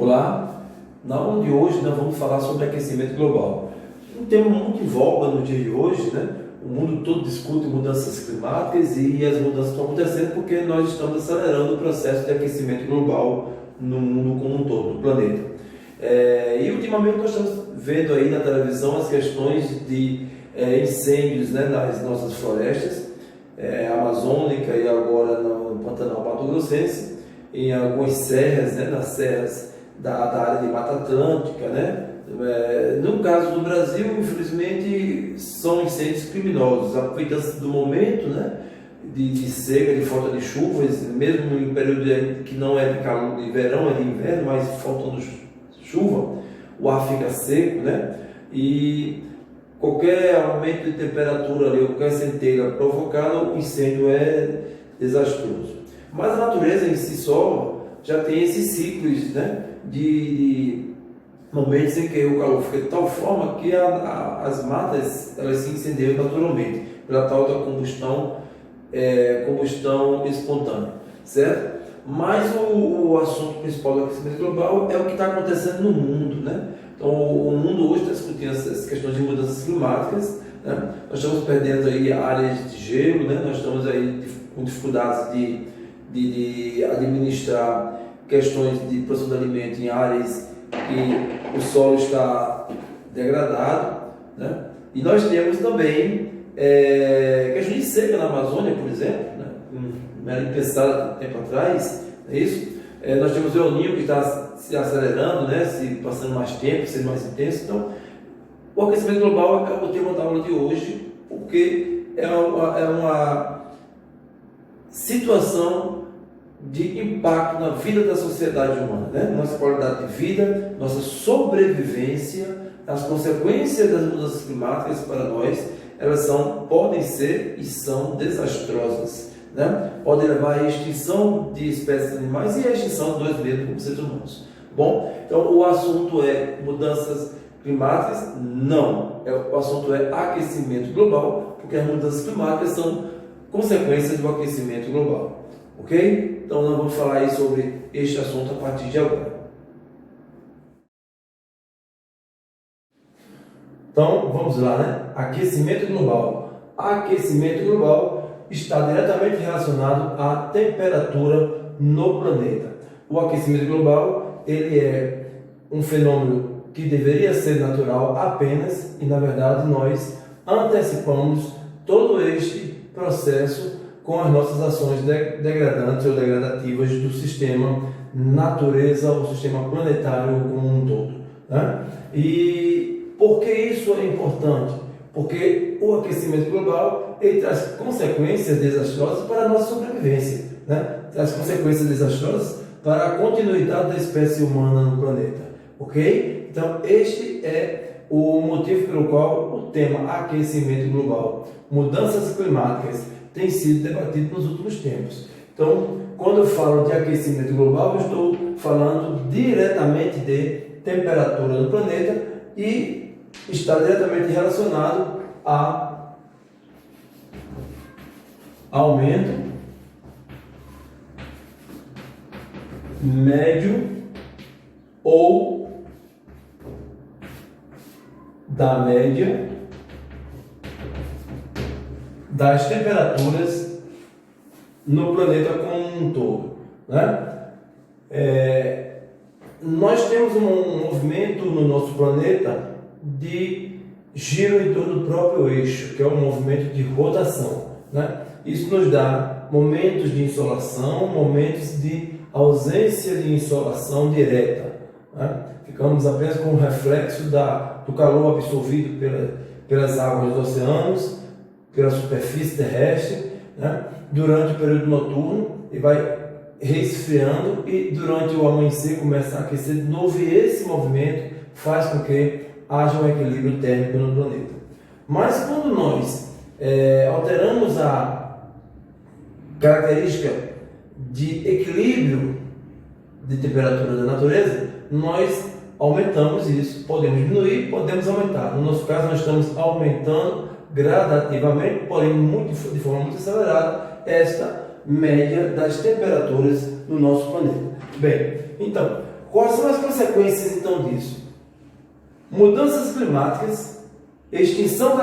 Olá, na aula de hoje nós vamos falar sobre aquecimento global. Um tema muito em voga no dia de hoje, né? O mundo todo discute mudanças climáticas e as mudanças estão acontecendo porque nós estamos acelerando o processo de aquecimento global no mundo como um todo, no planeta. E ultimamente nós estamos vendo aí na televisão as questões de incêndios, né, nas nossas florestas amazônica e agora no Pantanal Mato Grossense, em algumas serras, né, nas serras da área de Mata Atlântica, né? No caso do Brasil, infelizmente, são incêndios criminosos, aproveitando do momento, né, de seca, de falta de chuvas, mesmo em período que não é de calor, de verão, é de inverno, mas faltando chuva, o ar fica seco, né? E qualquer aumento de temperatura ali, qualquer centelha provocada, o incêndio é desastroso. Mas a natureza em si só já tem esses ciclos, né, de momentos em que o calor fica de tal forma que as matas elas se incendiam naturalmente pela tal da combustão espontânea, certo? Mas o assunto principal do aquecimento global é o que está acontecendo no mundo, né? Então o mundo hoje está discutindo essas questões de mudanças climáticas, né? Nós estamos perdendo aí áreas de gelo, né? Nós estamos aí com dificuldades de administrar questões de produção de alimento em áreas que o solo está degradado, né? E nós temos também questões de seca na Amazônia, por exemplo, né? Não era pensado há tempo atrás, não é isso? Nós temos o El Niño que está se acelerando, né? Se passando mais tempo, sendo mais intenso. Então, o aquecimento global é o tema da aula de hoje, porque é uma situação de impacto na vida da sociedade humana, né? Nossa qualidade de vida, nossa sobrevivência, as consequências das mudanças climáticas para nós, elas podem ser e são desastrosas, né? Podem levar à extinção de espécies animais e à extinção de nós mesmos como seres humanos. Bom, então o assunto é mudanças climáticas? Não. O assunto é aquecimento global, porque as mudanças climáticas são consequências do aquecimento global. Ok? Então nós vamos falar aí sobre este assunto a partir de agora. Então vamos lá, né? Aquecimento global. Aquecimento global está diretamente relacionado à temperatura no planeta. O aquecimento global ele é um fenômeno que deveria ser natural apenas e na verdade nós antecipamos todo este processo com as nossas ações degradantes ou degradativas do sistema natureza, o sistema planetário como um todo, né? E por que isso é importante? Porque o aquecimento global ele traz consequências desastrosas para a nossa sobrevivência, né? Traz consequências desastrosas para a continuidade da espécie humana no planeta, ok? Então este é o motivo pelo qual o tema aquecimento global, mudanças climáticas, tem sido debatido nos últimos tempos. Então, quando eu falo de aquecimento global, eu estou falando diretamente de temperatura no planeta e está diretamente relacionado a aumento médio ou da média das temperaturas no planeta como um todo, né? Nós temos um movimento no nosso planeta de giro em torno do próprio eixo, que é um movimento de rotação, né? Isso nos dá momentos de insolação, momentos de ausência de insolação direta, né? Ficamos apenas com o reflexo do calor absorvido pelas águas dos oceanos, pela superfície terrestre, né? Durante o período noturno e vai resfriando e durante o amanhecer começa a aquecer de novo e esse movimento faz com que haja um equilíbrio térmico no planeta. Mas quando nós alteramos a característica de equilíbrio de temperatura da natureza, nós aumentamos isso, podemos diminuir, podemos aumentar. No nosso caso nós estamos aumentando gradativamente, porém de forma muito acelerada, esta média das temperaturas no nosso planeta. Bem, então, Quais são as consequências então disso? Mudanças climáticas, extinção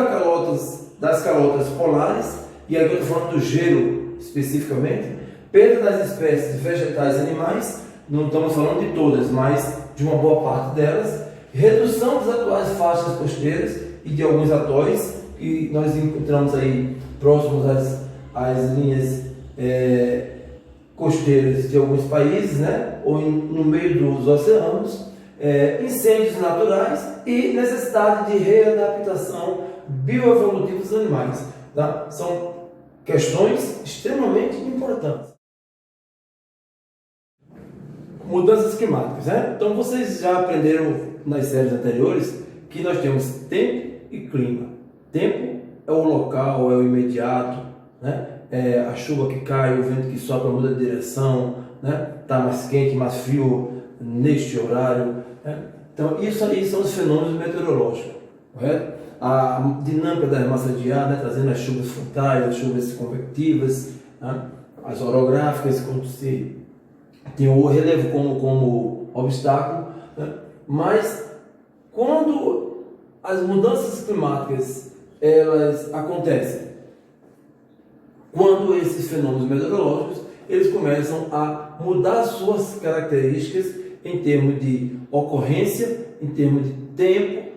das calotas polares, e aqui eu estou falando do gelo especificamente, perda das espécies vegetais e animais, não estamos falando de todas, mas de uma boa parte delas, redução das atuais faixas costeiras e de alguns atóis, que nós encontramos aí próximos às linhas costeiras de alguns países, né? Ou no meio dos oceanos, incêndios naturais e necessidade de readaptação bioevolutiva dos animais. Tá? São questões extremamente importantes. Mudanças climáticas, né? Então vocês já aprenderam nas séries anteriores que nós temos tempo e clima. Tempo é o local, é o imediato, né? É a chuva que cai, o vento que sopra muda de direção, né? Tá mais quente, mais frio neste horário, né? Então isso aí são os fenômenos meteorológicos, correto? A dinâmica das massas de ar, né? Trazendo as chuvas frontais, as chuvas convectivas, né? As orográficas, quando se tem o relevo como obstáculo, né? Mas quando as mudanças climáticas elas acontecem, quando esses fenômenos meteorológicos eles começam a mudar suas características em termos de ocorrência, em termos de tempo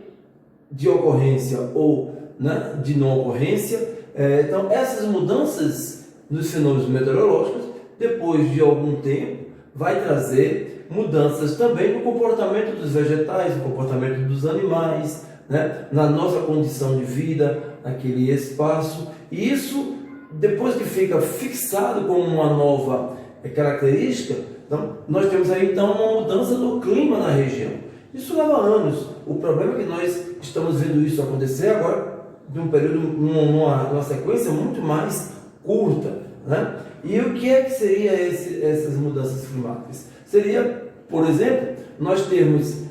de ocorrência ou, né, de não ocorrência. Então essas mudanças nos fenômenos meteorológicos, depois de algum tempo, vai trazer mudanças também no comportamento dos vegetais, no comportamento dos animais, né? Na nossa condição de vida, naquele espaço. E isso, depois que fica fixado como uma nova característica, então, nós temos aí então uma mudança do clima na região. Isso leva anos. O problema é que nós estamos vendo isso acontecer agora, de um período, numa sequência muito mais curta, né? E o que é que seria essas mudanças climáticas? Seria, por exemplo, nós termos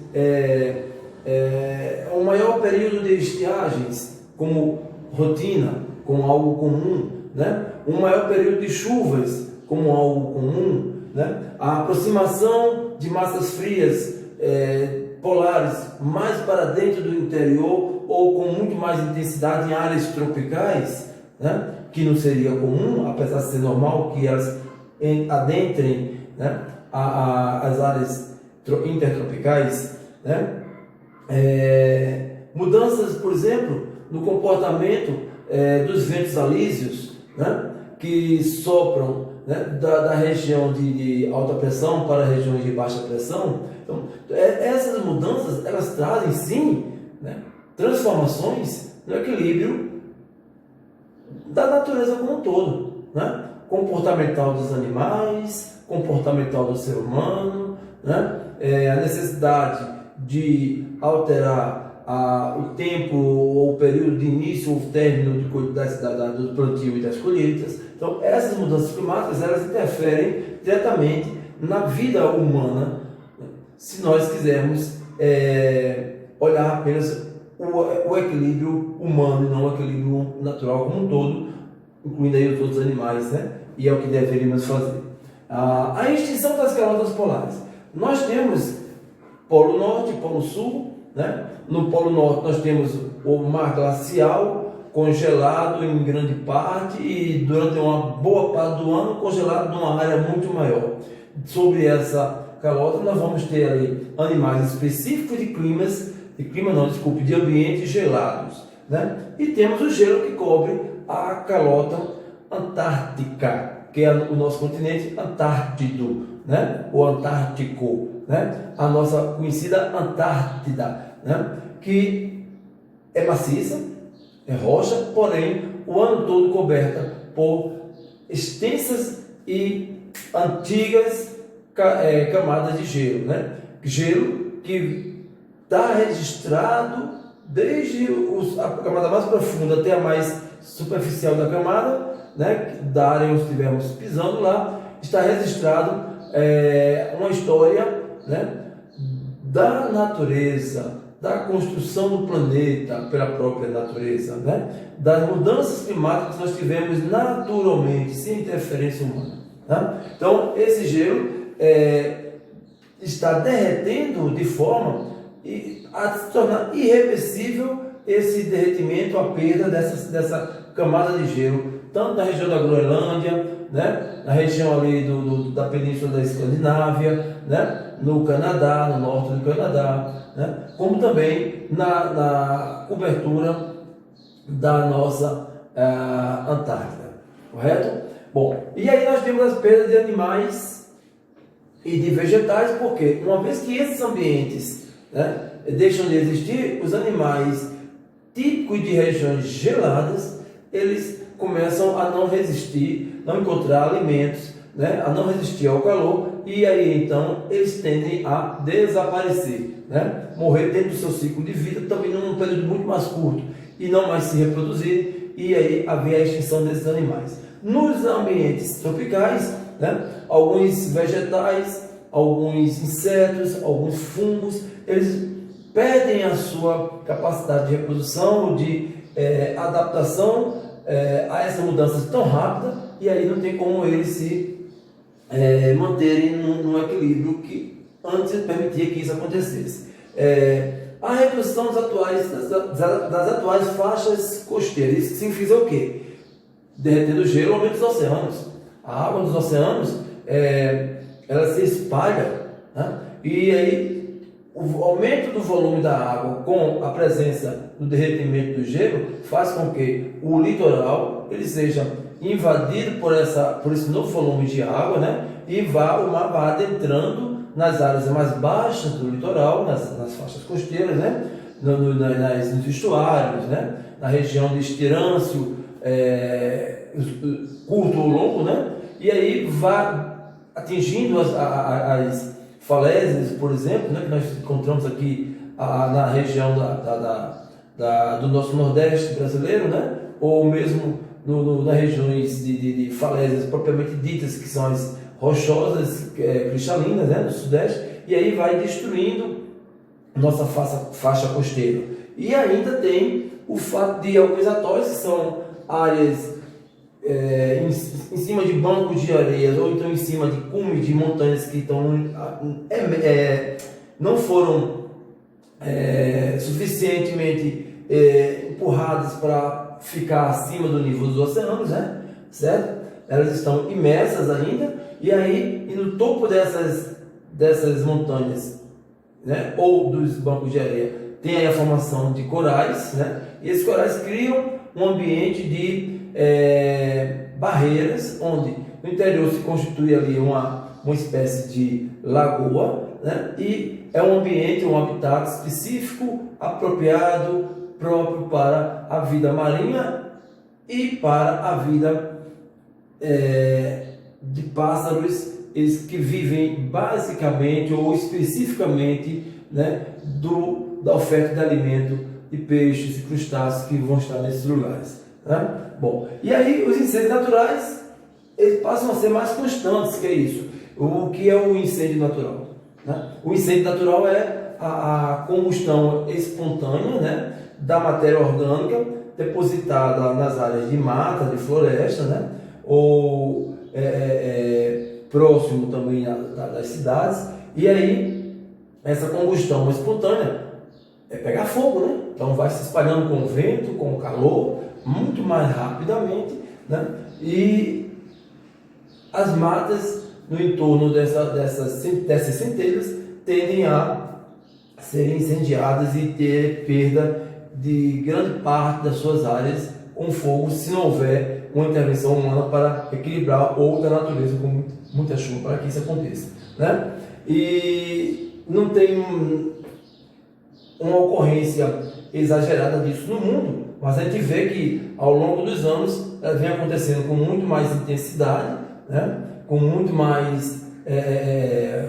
um maior período de estiagens como rotina, como algo comum, né? Um maior período de chuvas como algo comum, né? A aproximação de massas frias polares mais para dentro do interior ou com muito mais intensidade em áreas tropicais, né? Que não seria comum, apesar de ser normal que elas adentrem, né, as áreas intertropicais, né? Mudanças, por exemplo, no comportamento dos ventos alísios, né, que sopram, né, da região de alta pressão para regiões de baixa pressão. Então, essas mudanças elas trazem sim, né, transformações no equilíbrio da natureza como um todo, né? Comportamental dos animais, comportamental do ser humano, né? A necessidade de alterar o tempo ou o período de início ou término do plantio e das colheitas. Então, essas mudanças climáticas elas interferem diretamente na vida humana, né? Se nós quisermos olhar apenas o equilíbrio humano e não o equilíbrio natural como um todo, incluindo aí os outros animais, né? E é o que deveríamos fazer. A extinção das calotas polares. Nós temos Polo Norte e Polo Sul, né? No Polo Norte nós temos o mar glacial congelado em grande parte e durante uma boa parte do ano congelado numa área muito maior. Sobre essa calota nós vamos ter ali animais específicos de ambientes gelados, né? E temos o gelo que cobre a calota antártica, que é o nosso continente antártido, né? O antártico, né? A nossa conhecida Antártida, né? Que é maciça, é rocha, porém o ano todo coberta por extensas e antigas camadas de gelo, né? Gelo que está registrado desde a camada mais profunda até a mais superficial da camada, né, da área onde estivermos pisando lá, está registrado uma história, né, da natureza, da construção do planeta pela própria natureza, né, das mudanças climáticas que nós tivemos naturalmente, sem interferência humana, né? Então, esse gelo está derretendo de forma a se tornar irreversível esse derretimento, a perda dessa camada de gelo, tanto na região da Groenlândia, né, na região ali da Península da Escandinávia, né, no Canadá, no norte do Canadá, né, como também na cobertura da nossa Antártida, correto? Bom, e aí nós temos as perdas de animais e de vegetais, porque uma vez que esses ambientes, né, deixam de existir, os animais típicos de regiões geladas, eles começam a não resistir, não encontrar alimentos, né, a não resistir ao calor, e aí então eles tendem a desaparecer, né, morrer dentro do seu ciclo de vida, também num período muito mais curto, e não mais se reproduzir, e aí haver a extinção desses animais. Nos ambientes tropicais, né, alguns vegetais, alguns insetos, alguns fungos, eles perdem a sua capacidade de reprodução, de adaptação a essa mudança tão rápida, e aí não tem como eles se manterem num equilíbrio que antes permitia que isso acontecesse. A redução das atuais faixas costeiras, isso significa o quê? Derretendo o gelo, aumenta os oceanos. A água dos oceanos, ela se espalha, né? E aí o aumento do volume da água com a presença do derretimento do gelo faz com que o litoral ele seja invadido por esse novo volume de água, né? E o mar vá adentrando nas áreas mais baixas do litoral, nas faixas costeiras, né? Nos estuários, né? Na região de estirância, curto ou longo, né? E aí vai atingindo as falésias, por exemplo, né? Que nós encontramos aqui na região do nosso Nordeste brasileiro, né? Ou mesmo nas regiões de falésias propriamente ditas, que são as rochosas, cristalinas, né? Do Sudeste, e aí vai destruindo nossa faixa costeira. E ainda tem o fato de alguns atolls, que são áreas em cima de bancos de areias, ou então em cima de cumes de montanhas que não foram suficientemente empurradas para ficar acima do nível dos oceanos, né? Certo? Elas estão imersas ainda, e aí no topo dessas montanhas, né? Ou dos bancos de areia, tem aí a formação de corais, né? E esses corais criam um ambiente de barreiras, onde no interior se constitui ali uma espécie de lagoa, né? E é um ambiente, um habitat específico, apropriado, próprio para a vida marinha e para a vida de pássaros, eles que vivem basicamente ou especificamente, né, da oferta de alimento de peixes e crustáceos que vão estar nesses lugares, né? Bom, e aí os incêndios naturais eles passam a ser mais constantes, que é isso. O que é o incêndio natural, né? O incêndio natural é a combustão espontânea, né, da matéria orgânica depositada nas áreas de mata, de floresta, né, ou próximo também das cidades, e aí essa combustão espontânea pegar fogo, né? Então vai se espalhando com o vento, com o calor, muito mais rapidamente, né? E as matas no entorno dessas centelhas tendem a serem incendiadas e ter perda de grande parte das suas áreas com fogo, se não houver uma intervenção humana para equilibrar, ou da natureza com muita chuva para que isso aconteça, né? E não tem uma ocorrência exagerada disso no mundo, mas a gente vê que ao longo dos anos ela vem acontecendo com muito mais intensidade, né? Com muito mais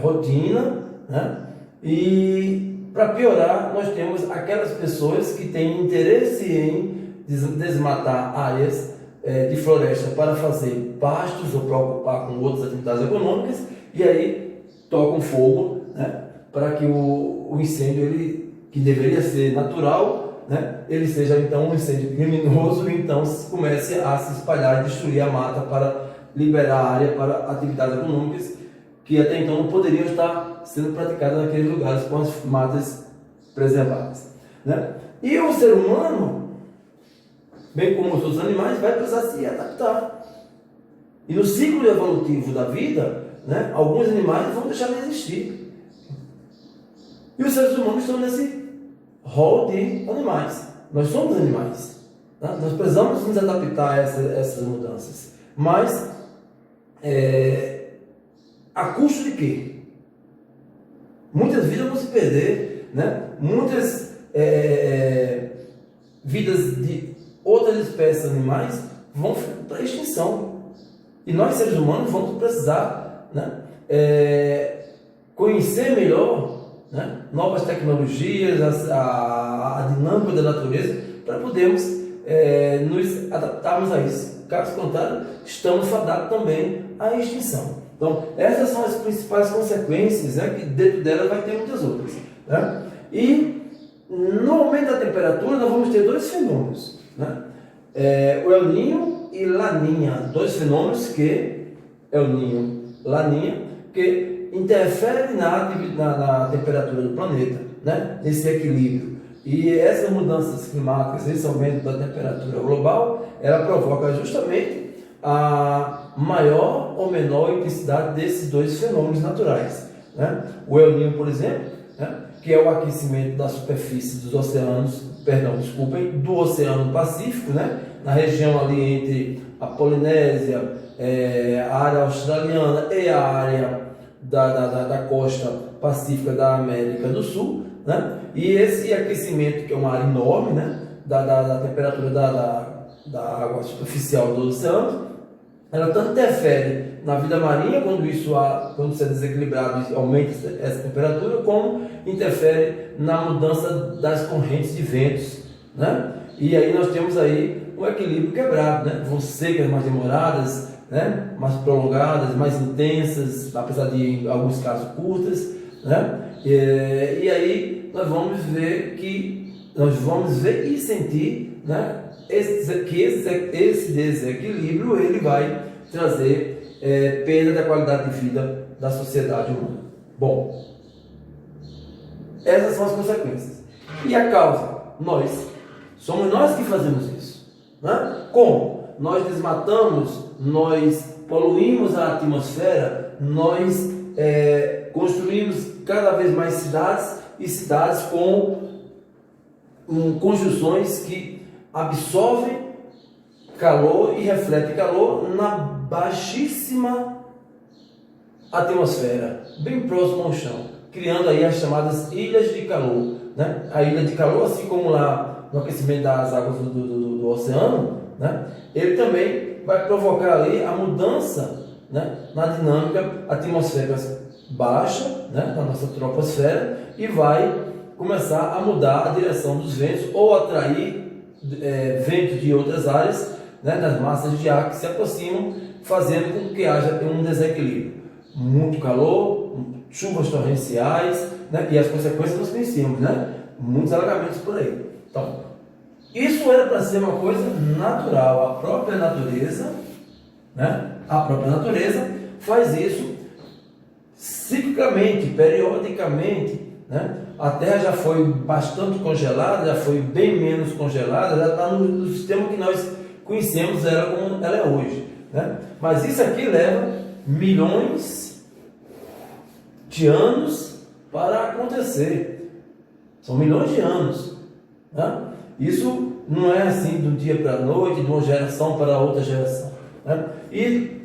rotina, né? E para piorar, nós temos aquelas pessoas que têm interesse em desmatar áreas de floresta para fazer pastos ou preocupar com outras atividades econômicas, e aí tocam fogo, né? Para que o incêndio, que deveria ser natural, né, ele seja então um incêndio criminoso, e então comece a se espalhar e destruir a mata para liberar a área para atividades econômicas que até então não poderiam estar sendo praticadas naqueles lugares com as matas preservadas, né? E o ser humano, bem como os outros animais, vai precisar se adaptar. E no ciclo evolutivo da vida, né, alguns animais vão deixar de existir. E os seres humanos estão nesse rol de animais. Nós somos animais. Né? Nós precisamos nos adaptar a essas mudanças. Mas, a custo de quê? Muitas vidas vão se perder, né? Muitas vidas de outras espécies animais vão para a extinção. E nós, seres humanos, vamos precisar, né, conhecer melhor, né, novas tecnologias, a dinâmica da natureza, para podermos nos adaptarmos a isso. Caso contrário, estamos fadados também à extinção. Então, essas são as principais consequências, né, que dentro delas vai ter muitas outras. Né? E no aumento da temperatura, nós vamos ter dois fenômenos, né? O El Niño e Laninha, dois fenômenos que El Niño, Laninha, que interferem na temperatura do planeta, né? Nesse equilíbrio. E essas mudanças climáticas, esse aumento da temperatura global, ela provoca justamente a maior ou menor intensidade desses dois fenômenos naturais, né? O El Niño, por exemplo, né, que é o aquecimento da superfície dos oceanos, do Oceano Pacífico, né, na região ali entre a Polinésia, a área australiana e a área da costa pacífica da América do Sul, né? E esse aquecimento, que é uma área enorme, né, da temperatura da água superficial do oceano, ela tanto interfere na vida marinha, quando isso é desequilibrado e aumenta essa temperatura, como interfere na mudança das correntes de ventos, né? E aí nós temos aí um equilíbrio quebrado, né? Vão secas mais demoradas, né, mais prolongadas, mais intensas, apesar de em alguns casos curtas, né? E aí nós vamos ver e sentir, né, que esse desequilíbrio ele vai trazer perda da qualidade de vida da sociedade humana. Bom, essas são as consequências. E a causa? Somos nós que fazemos isso, né? Como? Nós desmatamos, nós poluímos a atmosfera, nós construímos cada vez mais cidades com construções que absorvem calor e refletem calor na baixíssima atmosfera, bem próximo ao chão, criando aí as chamadas ilhas de calor, né? A ilha de calor, assim como lá no aquecimento das águas do oceano, né, ele também vai provocar ali a mudança, né, na dinâmica atmosférica baixa, né, da nossa troposfera, e vai começar a mudar a direção dos ventos ou atrair ventos de outras áreas, né, das massas de ar que se aproximam, fazendo com que haja um desequilíbrio. Muito calor, chuvas torrenciais, né, e as consequências nós conhecemos, né, muitos alagamentos por aí. Então, isso era para ser uma coisa natural. A própria natureza, né, faz isso ciclicamente, periodicamente, né? A Terra já foi bastante congelada, já foi bem menos congelada, já está no sistema que nós conhecemos ela como ela é hoje, né? Mas isso aqui leva milhões de anos para acontecer. São milhões de anos, né? Isso não é assim do dia para a noite, de uma geração para outra geração, né? E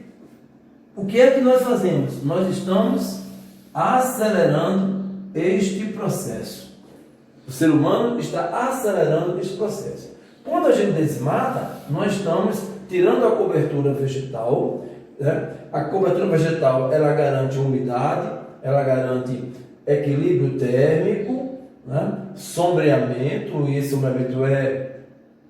o que é que nós fazemos? Nós estamos acelerando este processo. O ser humano está acelerando este processo. Quando a gente desmata, nós estamos tirando a cobertura vegetal, né? A cobertura vegetal, ela garante umidade, ela garante equilíbrio térmico, né? Sombreamento, e esse sombreamento é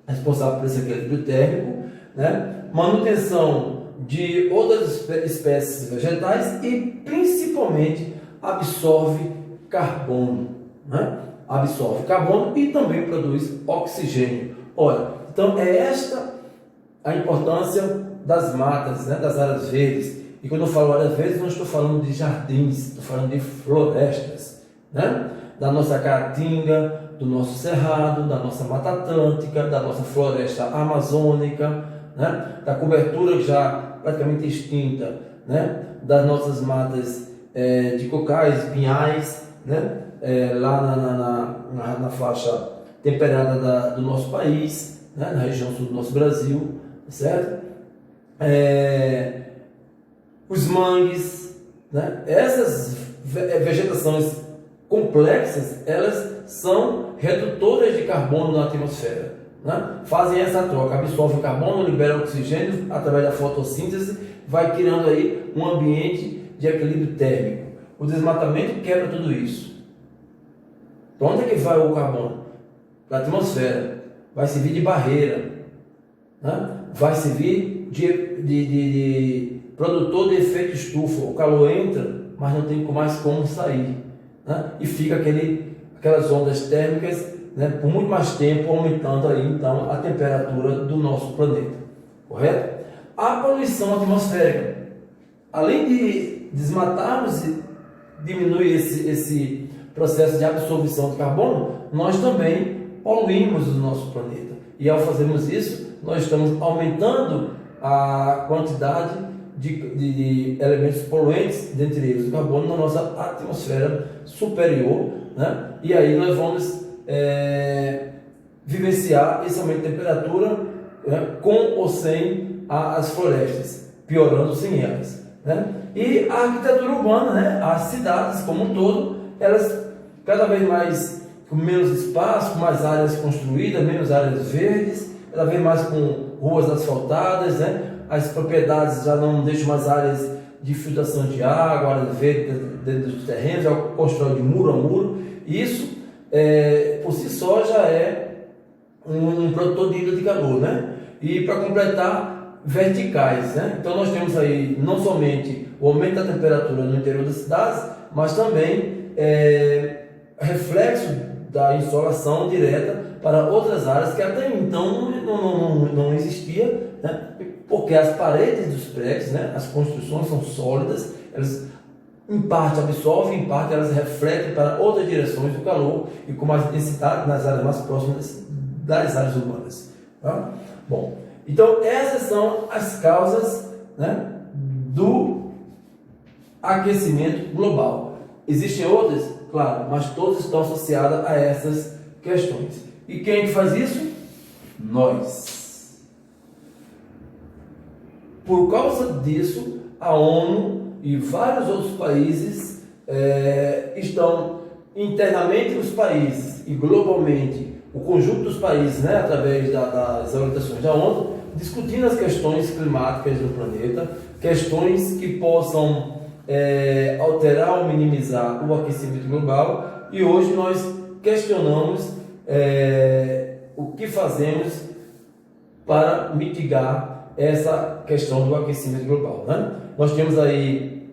responsável por esse equilíbrio térmico, né? Manutenção de outras espécies vegetais e principalmente absorve carbono, né? Absorve carbono e também produz oxigênio. Olha, então é esta a importância das matas, né? Das áreas verdes. E quando eu falo áreas verdes, não estou falando de jardins, estou falando de florestas, né? Da nossa caatinga, do nosso cerrado, da nossa mata atlântica, da nossa floresta amazônica, né? Da cobertura já praticamente extinta, né? Das nossas matas de cocais, pinhais, né? Lá na faixa temperada do nosso país, né? Na região sul do nosso Brasil, certo? Os mangues, né? Essas vegetações complexas, elas são redutoras de carbono na atmosfera, né? Fazem essa troca, absorvem carbono, liberam oxigênio através da fotossíntese, vai criando aí um ambiente de equilíbrio térmico. O desmatamento quebra tudo isso. Para onde é que vai o carbono? Para a atmosfera. Vai servir de barreira, né? Vai servir de produtor de efeito estufa. O calor entra, mas não tem mais como sair, né? E fica aquelas ondas térmicas, né, por muito mais tempo, aumentando aí então a temperatura do nosso planeta, correto? A poluição atmosférica, além de desmatarmos e diminuir esse processo de absorção de carbono, nós também poluímos o nosso planeta. E ao fazermos isso, nós estamos aumentando a quantidade de elementos poluentes, dentre eles o carbono, na nossa atmosfera superior, né? E aí nós vamos vivenciar esse aumento de temperatura, né, com ou sem as florestas, piorando sem elas, né? E a arquitetura urbana, né? As cidades como um todo, elas cada vez mais com menos espaço, com mais áreas construídas, menos áreas verdes, cada vez mais com ruas asfaltadas, né? As propriedades já não deixam mais áreas de filtração de água, áreas verdes dentro dos terrenos, já constrói de muro a muro. Isso, por si só, já é um produtor de ilha de calor, né? E para completar, verticais, né? Então nós temos aí não somente o aumento da temperatura no interior das cidades, mas também reflexo da insolação direta para outras áreas que até então não existia, né? Porque as paredes dos prédios, né, as construções são sólidas, elas em parte absorvem, em parte elas refletem para outras direções do calor e com mais intensidade nas áreas mais próximas das áreas urbanas, tá? Bom, então essas são as causas, né, do aquecimento global. Existem outras? Claro, mas todas estão associadas a essas questões. E quem é que faz isso? Nós. Por causa disso, a ONU e vários outros países estão internamente os países e globalmente o conjunto dos países, né, através das orientações da ONU, discutindo as questões climáticas do planeta, questões que possam alterar ou minimizar o aquecimento global. E hoje nós questionamos o que fazemos para mitigar essa questão do aquecimento global, né? Nós temos aí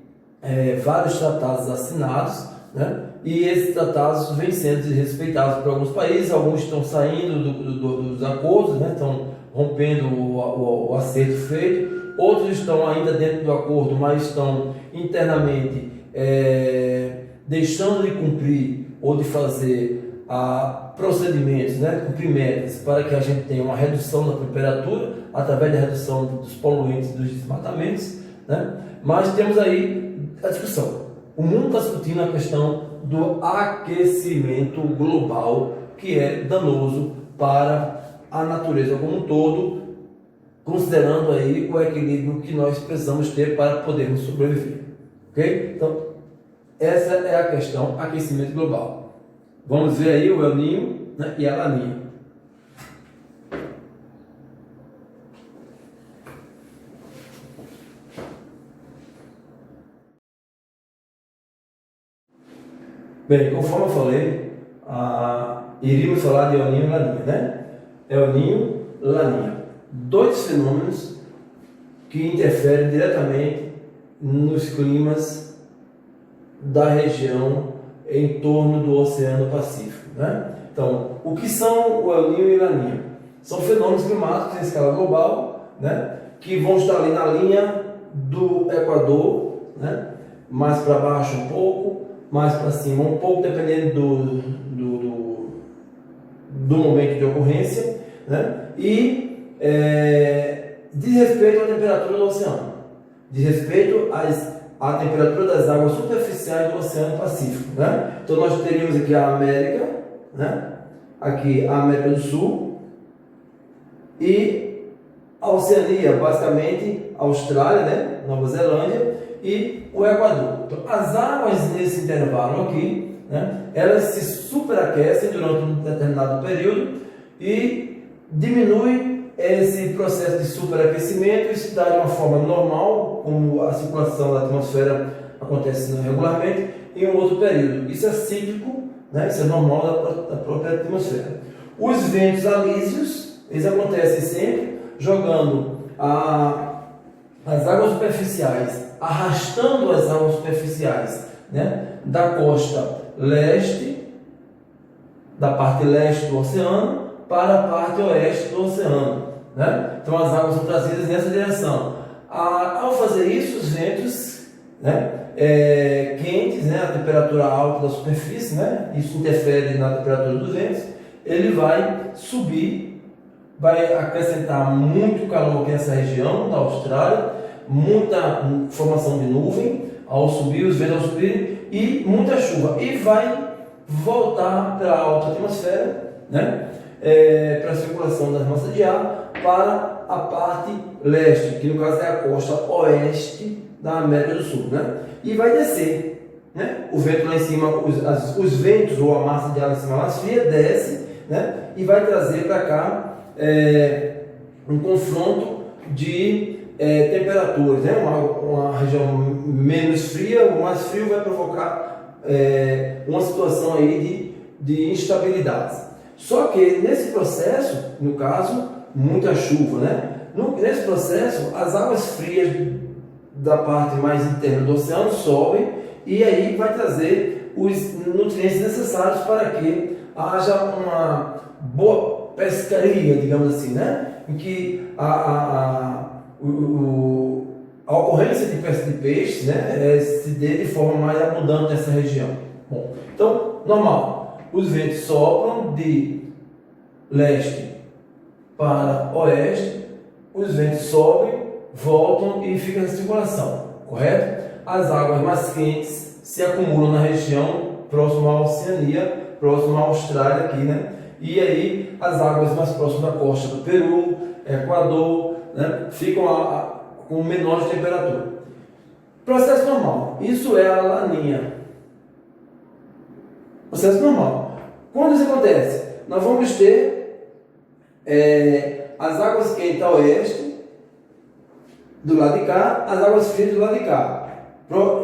vários tratados assinados, né? E esses tratados vêm sendo desrespeitados por alguns países, alguns estão saindo dos acordos, né? Estão rompendo o acerto feito, outros estão ainda dentro do acordo, mas estão internamente deixando de cumprir ou de fazer procedimentos, né, cumprir metas para que a gente tenha uma redução da temperatura através da redução dos poluentes, dos desmatamentos, né? Mas temos aí a discussão. O mundo está discutindo a questão do aquecimento global, que é danoso para a natureza como um todo, considerando aí o equilíbrio que nós precisamos ter para podermos sobreviver, ok? Então, essa é a questão aquecimento global. Vamos ver aí o El Niño, né, e a Laninha. Bem, conforme eu falei, iríamos falar de El Niño e Laninha, né? El Niño, Laninha. Dois fenômenos que interferem diretamente nos climas da região em torno do Oceano Pacífico, né? Então, o que são o El Niño e Laninha? São fenômenos climáticos em escala global, né, que vão estar ali na linha do Equador, né? Mais para baixo um pouco, mais para cima um pouco, dependendo do momento de ocorrência, né? E diz respeito à temperatura do oceano, diz respeito à temperatura das águas superficiais do Oceano Pacífico, né? Então nós teríamos aqui a América, né? Aqui a América do Sul e a Oceania, basicamente a Austrália, né? Nova Zelândia e o Equador. Então as águas nesse intervalo aqui, né? Elas se superaquecem durante um determinado período e diminui esse processo de superaquecimento e se dá de uma forma normal, como a circulação da atmosfera acontece regularmente, em um outro período. Isso é cíclico, né? Isso é normal da própria atmosfera. Os ventos alísios, eles acontecem sempre jogando as águas superficiais, arrastando as águas superficiais, né? Da costa leste, da parte leste do oceano, para a parte oeste do oceano, né? Então as águas são trazidas nessa direção. Ao fazer isso, os ventos, né, quentes, né, a temperatura alta da superfície, né, isso interfere na temperatura dos ventos, ele vai subir, vai acrescentar muito calor aqui nessa região da Austrália, muita formação de nuvem ao subir, os ventos ao subir, e muita chuva, e vai voltar para a alta atmosfera, né? Para a circulação das massas de ar para a parte leste, que no caso é a costa oeste da América do Sul, né? E vai descer, né? O vento lá em cima, os ventos ou a massa de ar lá em cima mais fria desce, né? E vai trazer para cá um confronto de temperaturas, né? Uma região menos fria, o mais frio vai provocar uma situação aí de instabilidade. Só que nesse processo, no caso, muita chuva, né? Nesse processo, as águas frias da parte mais interna do oceano sobem e aí vai trazer os nutrientes necessários para que haja uma boa pescaria, digamos assim, né? Em que a ocorrência de peixes, né, se dê de forma mais abundante nessa região. Bom, então, normal. Os ventos sopram de leste para oeste, os ventos sobem, voltam e fica essa circulação, correto? As águas mais quentes se acumulam na região próxima à Oceania, próxima à Austrália aqui, né? E aí as águas mais próximas da costa do Peru, Equador, né, ficam com menor temperatura. Processo normal. Isso é a laninha. Processo normal. Quando isso acontece? Nós vamos ter as águas quentes a oeste, do lado de cá, as águas frias do lado de cá.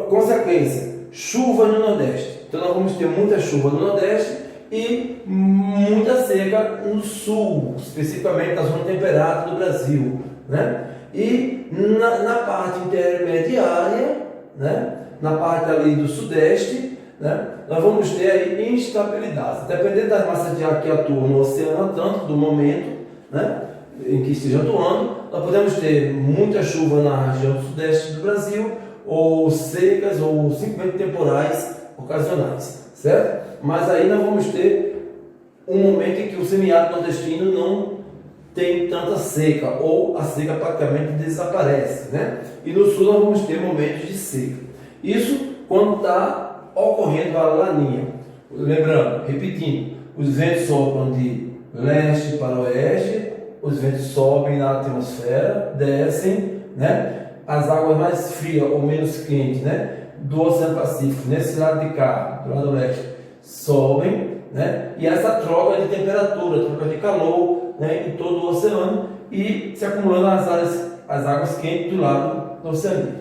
Consequência, chuva no Nordeste. Então nós vamos ter muita chuva no Nordeste e muita seca no Sul, especificamente na zona temperada do Brasil, né? E na parte intermediária, né? Na parte ali do Sudeste, né? Nós vamos ter aí instabilidade. Dependendo das massas de ar que atuam no Oceano Atlântico, do momento, né, em que esteja atuando, nós podemos ter muita chuva na região sudeste do Brasil, ou secas, ou simplesmente temporais ocasionais, certo? Mas aí nós vamos ter um momento em que o semiárido nordestino não tem tanta seca, ou a seca praticamente desaparece, né? E no sul nós vamos ter momentos de seca. Isso quando está ocorrendo a laninha. Lembrando, repetindo, os ventos sopram de leste para oeste, os ventos sobem na atmosfera, descem, né? As águas mais frias ou menos quentes, né, do Oceano Pacífico, nesse lado de cá, do lado leste, sobem, né? E essa troca de temperatura, troca de calor, né, em todo o oceano e se acumulando as águas quentes do lado do oceano.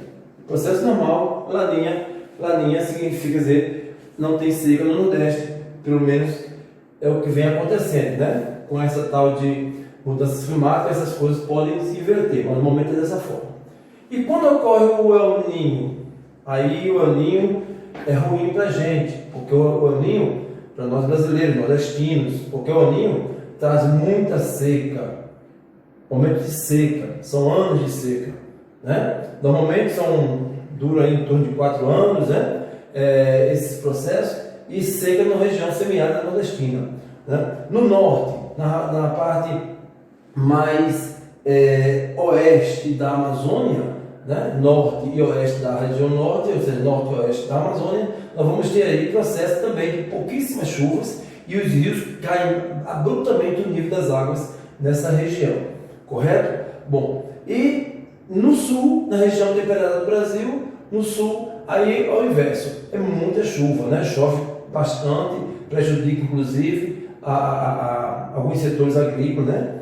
Processo normal, laninha significa dizer não tem seca no Nordeste, pelo menos é o que vem acontecendo, né? Com essa tal de mudanças climáticas, essas coisas podem se inverter, mas no momento é dessa forma. E quando ocorre o El Niño? Aí o El Niño é ruim para a gente, porque o El Niño, para nós brasileiros, nordestinos, porque o El Niño traz muita seca, momentos de seca, são anos de seca, né? Normalmente dura em torno de 4 anos, né? Esses processos, e seca na região semiárida nordestina, né? No norte, na parte mais oeste da Amazônia, né? Norte e oeste da região norte, ou seja, norte e oeste da Amazônia, nós vamos ter aí processo também de pouquíssimas chuvas, e os rios caem abruptamente o nível das águas nessa região, correto? Bom, e no sul, na região temperada do Brasil, no sul, aí ao inverso, é muita chuva, né? Chove bastante, prejudica inclusive alguns setores agrícolas, né?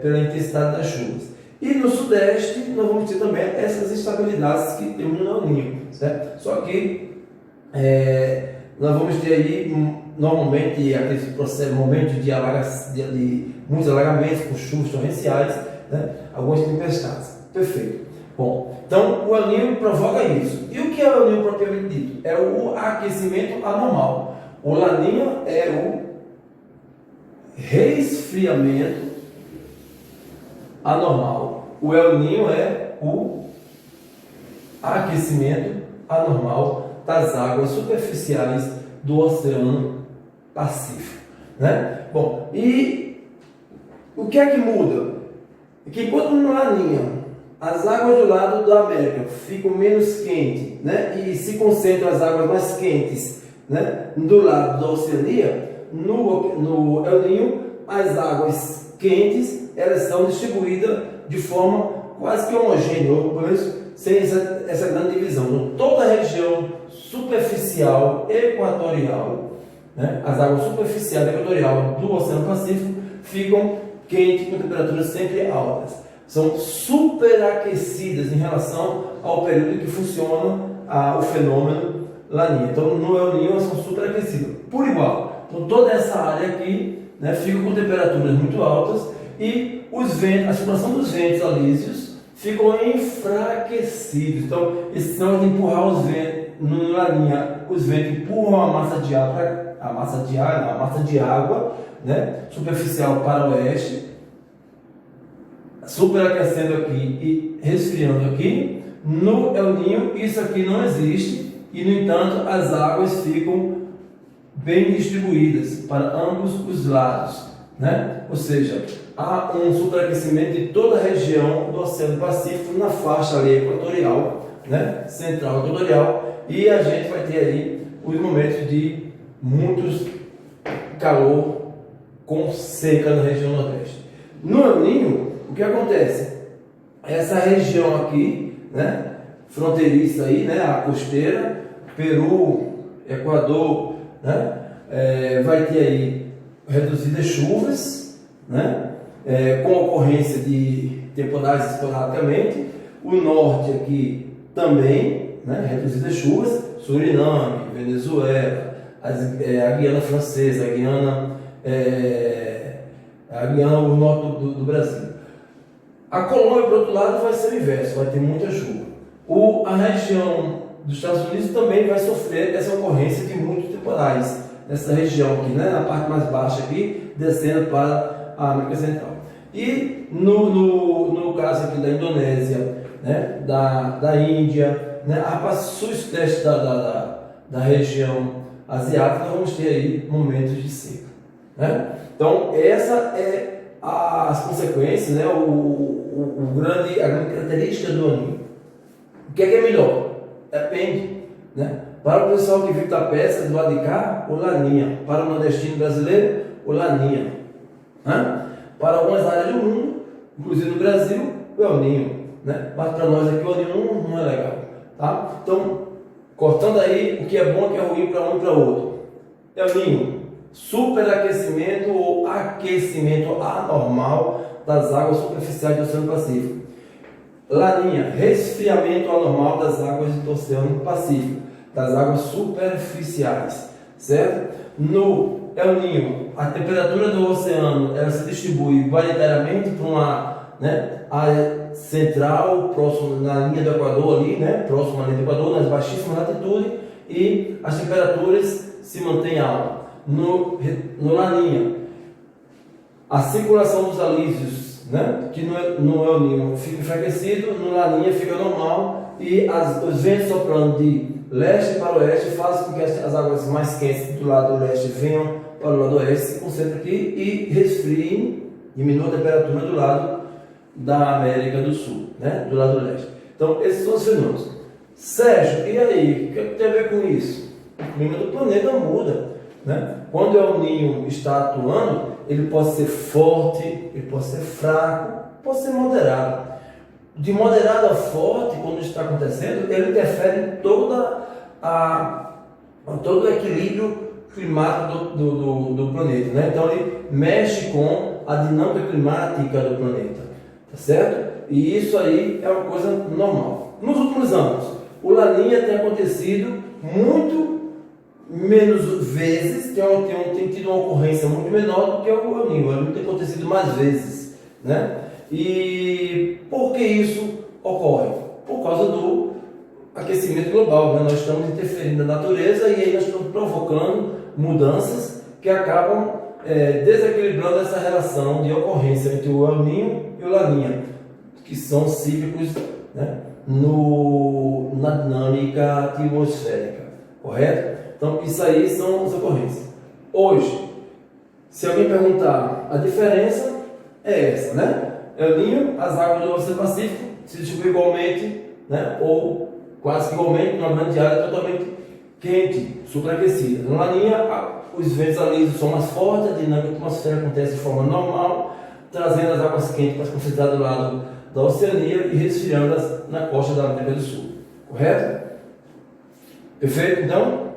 Pela intensidade das chuvas. E no sudeste, nós vamos ter também essas instabilidades que temos no El Niño, certo? Só que nós vamos ter aí, normalmente, aqueles processos, momentos de muitos alagamentos, com chuvas torrenciais, né? Algumas tempestades. Perfeito. Bom, então o El Niño provoca isso. E o que é o El Niño propriamente dito? É o aquecimento anormal. O La Niña é o resfriamento anormal. O El Niño é o aquecimento anormal das águas superficiais do Oceano Pacífico, né? Bom, e o que é que muda? Que quando no La Niña as águas do lado da América ficam menos quentes, né? E se concentram as águas mais quentes, né? Do lado da Oceania, no El Niño as águas quentes elas são distribuídas de forma quase que homogênea, ou pelo menos sem essa grande divisão. Então, toda a região superficial equatorial, né? As águas superficiais equatorial do Oceano Pacífico ficam quentes com temperaturas sempre altas. São superaquecidas em relação ao período em que funciona o fenômeno La Niña. Então, no El Niño elas são superaquecidas, por igual. Então, toda essa área aqui, né, fica com temperaturas muito altas e os ventos, a circulação dos ventos alísios ficam enfraquecidos. Então, esse sinal de empurrar os ventos no La Niña, os ventos empurram a massa de água, né, superficial para o oeste, superaquecendo aqui e resfriando aqui. No El Niño isso aqui não existe e, no entanto, as águas ficam bem distribuídas para ambos os lados, né? Ou seja, há um superaquecimento de toda a região do Oceano Pacífico na faixa ali equatorial, né? Central equatorial, e a gente vai ter aí os momentos de muitos calor com seca na região nordeste. No El Niño, o que acontece? Essa região aqui, né, fronteiriça aí, né, a costeira, Peru, Equador, né, vai ter aí reduzidas chuvas, né, com ocorrência de temporais esporadicamente. O norte aqui também, né, reduzidas chuvas. Suriname, Venezuela, a Guiana Francesa, a Guiana, o norte do Brasil. A Colômbia, por outro lado, vai ser o inverso, vai ter muita chuva. A região dos Estados Unidos também vai sofrer essa ocorrência de muitos temporais, nessa região aqui, né, na parte mais baixa aqui, descendo para a América Central. E no caso aqui da Indonésia, né, da Índia, né, a parte sudeste da região asiática, nós vamos ter aí momentos de seca, né? Então, essa é as consequências, né, a grande característica do El Niño. O que é melhor? Depende, né? Para o pessoal que vive da pesca do lado de cá, o La Niña. Para o nordestino brasileiro, o La Niña, né? Para algumas áreas do mundo, inclusive no Brasil, o El Niño, né? Mas para nós aqui o El Niño não é legal, tá? Então, cortando aí o que é bom e o que é ruim para um e para outro. El Niño, superaquecimento ou aquecimento anormal das águas superficiais do Oceano Pacífico. La Niña, resfriamento anormal das águas do Oceano Pacífico, das águas superficiais, certo? No El Niño, a temperatura do oceano ela se distribui igualitariamente para uma, né, área central, próximo na linha do Equador ali, né, próximo à linha do Equador, nas baixíssimas latitudes, e as temperaturas se mantêm altas. No La Niña, a circulação dos alísios, né? Que no El Niño fica enfraquecido, no Laninha fica normal, e os ventos soprando de leste para oeste fazem com que as águas mais quentes do lado leste venham para o lado oeste, se concentrem aqui e resfriem, diminuam a temperatura do lado da América do Sul, né? Do lado leste. Então, esses são os fenômenos. Sérgio, e aí? O que tem a ver com isso? O clima do planeta muda, né? Quando o El Niño está atuando, ele pode ser forte, ele pode ser fraco, pode ser moderado. De moderado a forte, quando está acontecendo, ele interfere em todo o equilíbrio climático do planeta, né? Então ele mexe com a dinâmica climática do planeta, tá certo? E isso aí é uma coisa normal. Nos últimos anos, o Laninha tem acontecido muito menos vezes, tem tido uma ocorrência muito menor do que o El Niño. O El Niño tem acontecido mais vezes, né? E por que isso ocorre? Por causa do aquecimento global, né? Nós estamos interferindo na natureza e aí nós estamos provocando mudanças que acabam desequilibrando essa relação de ocorrência entre o El Niño e o Laninha, que são cíclicos, né? Na dinâmica atmosférica, correto? Então, isso aí são as ocorrências. Hoje, se alguém perguntar, a diferença é essa, né? El Niño, as águas do Oceano Pacífico se distribuem igualmente, né? Ou quase que igualmente, numa grande área totalmente quente, superaquecida. No Laninha, os ventos alísios são mais fortes, a dinâmica atmosférica acontece de forma normal, trazendo as águas quentes para se concentrar do lado da Oceania e resfriando-as na costa da América do Sul. Correto? Perfeito? Então,